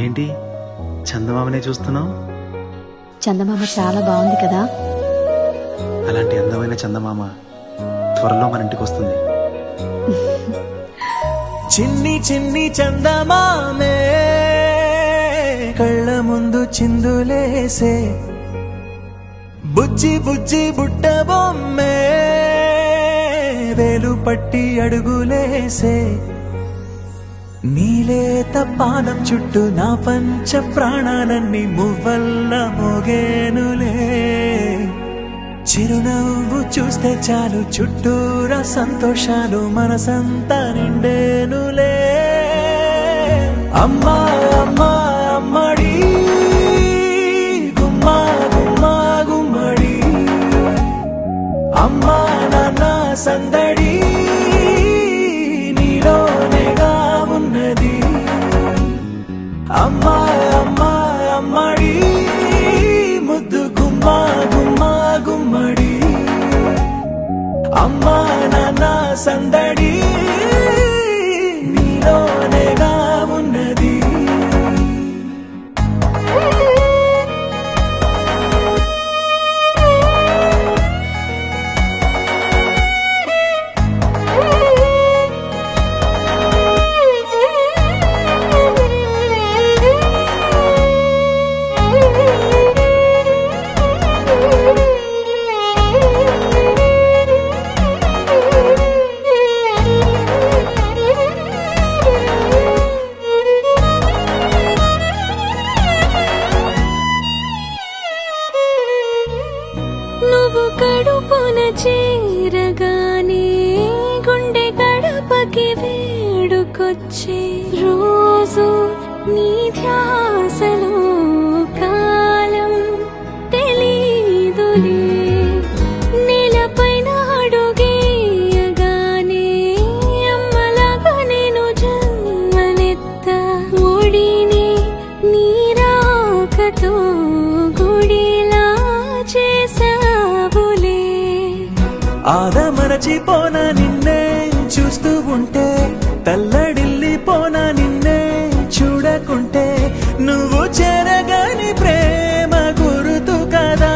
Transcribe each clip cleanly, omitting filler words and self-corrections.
ఏంటి చందమామనే చూస్తున్నావు? చందమామ చాలా బాగుంది కదా. అలాంటి అందమైన చందమామ త్వరలో మన ఇంటికి వస్తుంది. చిన్ని చిన్ని చందమామే కళ్ళ ముందు చిందులేసే, బుజ్జి బుజ్జి బుట్ట బొమ్మే వేలు పట్టి అడుగులేసే, నీలేత పానం చుట్టూ నా పంచ ప్రాణాలన్నీ మువ్వల్ల మోగేనులే, చిరునవ్వు చూస్తే చాలు చుట్టూరా సంతోషాలు మనసంతా నిండేనులే. అమ్మా అమ్మా అమ్మడి గుమ్మా గుమ్మా గుమ్మడి, అమ్మా నాన్న సందడి నీలోనేగా ఉన్నది. అమ్మా అమ్మా అమ్మడి ముద్దు గుమ్మా గుమ్మా గుమ్మడి, అమ్మా నాన్న సందడి నీలోనేగా ఉన్నది. నువ్వు కడుపున చేరగానే గుండె గడపకి వేడుకొచ్చే, రోజు నీ ధ్యాసలో కాలం తెలీదులే. నేలపైన అడుగేయగానే అమ్మలాగా నేను జన్మనెత్త, ఒడిని నీ రాకతో గుడిలా చేసావులే. ఆదమరచిపోనా నిన్నే చూస్తూ ఉంటే, తల్లడిల్లిపోనా నిన్నే చూడకుంటే, నువ్వు చెరగని ప్రేమ గురుతు కదా.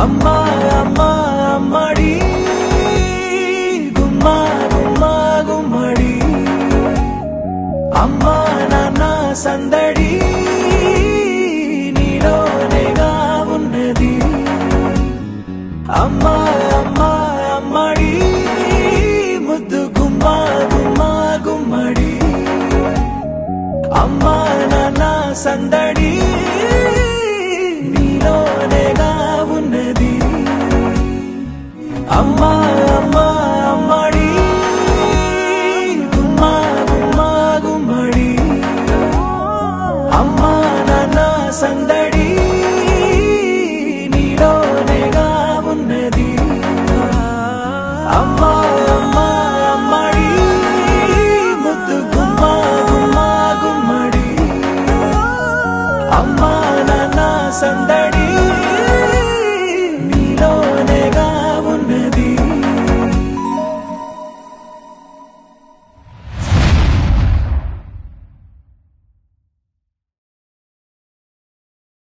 అమ్మా అమ్మా అమ్మడి గుమ్మా గుమ్మా గుమ్మడి, అమ్మా నాన్న సందడి నీలోనేగా ఉన్నది. అమ్మా అమ్మా అమ్మడి ముద్దు గుమ్మా గుమ్మా గుమ్మడి, అమ్మా నాన్న సందడి